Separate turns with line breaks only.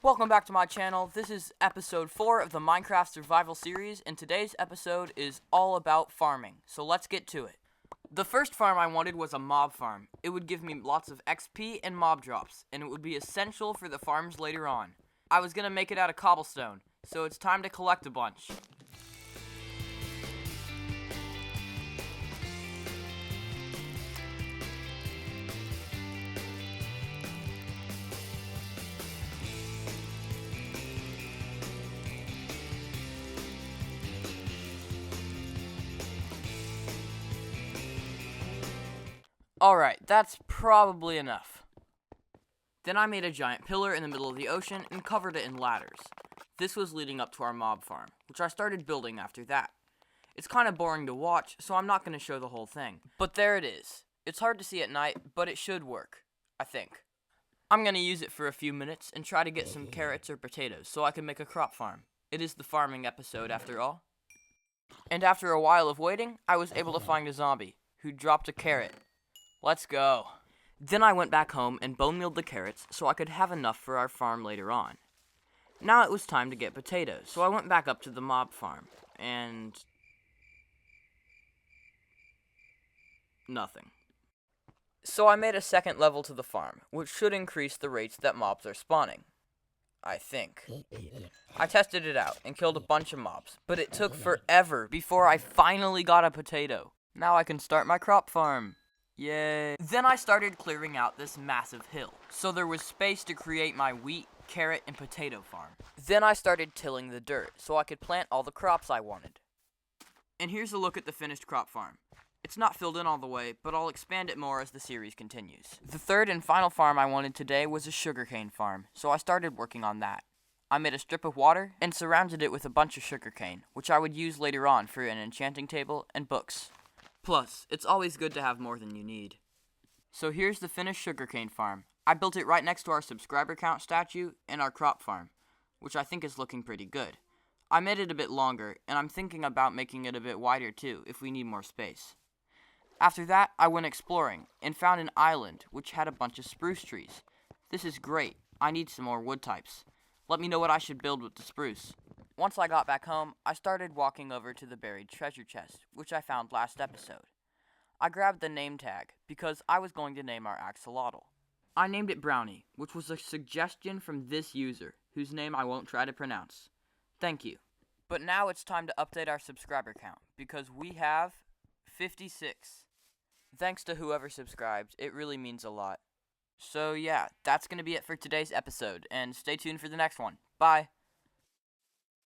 Welcome back to my channel. This is episode 4 of the Minecraft Survival Series, and today's episode is all about farming, so let's get to it. The first farm I wanted was a mob farm. It would give me lots of XP and mob drops, and it would be essential for the farms later on. I was gonna make it out of cobblestone, so it's time to collect a bunch. Alright, that's probably enough. Then I made a giant pillar in the middle of the ocean and covered it in ladders. This was leading up to our mob farm, which I started building after that. It's kind of boring to watch, so I'm not going to show the whole thing. But there it is. It's hard to see at night, but it should work, I think. I'm going to use it for a few minutes and try to get some carrots or potatoes so I can make a crop farm. It is the farming episode after all. And after a while of waiting, I was able to find a zombie, who dropped a carrot. Let's go. Then I went back home and bone mealed the carrots so I could have enough for our farm later on. Now it was time to get potatoes, so I went back up to the mob farm, and nothing. So I made a second level to the farm, which should increase the rates that mobs are spawning. I think. I tested it out and killed a bunch of mobs, but it took forever before I finally got a potato. Now I can start my crop farm. Yay. Then I started clearing out this massive hill, so there was space to create my wheat, carrot, and potato farm. Then I started tilling the dirt, so I could plant all the crops I wanted. And here's a look at the finished crop farm. It's not filled in all the way, but I'll expand it more as the series continues. The third and final farm I wanted today was a sugarcane farm, so I started working on that. I made a strip of water and surrounded it with a bunch of sugarcane, which I would use later on for an enchanting table and books. Plus, it's always good to have more than you need. So here's the finished sugarcane farm. I built it right next to our subscriber count statue and our crop farm, which I think is looking pretty good. I made it a bit longer, and I'm thinking about making it a bit wider too, if we need more space. After that, I went exploring, and found an island, which had a bunch of spruce trees. This is great. I need some more wood types. Let me know what I should build with the spruce. Once I got back home, I started walking over to the buried treasure chest, which I found last episode. I grabbed the name tag, because I was going to name our axolotl. I named it Brownie, which was a suggestion from this user, whose name I won't try to pronounce. Thank you. But now it's time to update our subscriber count, because we have 56. Thanks to whoever subscribed, it really means a lot. So yeah, that's going to be it for today's episode, and stay tuned for the next one. Bye!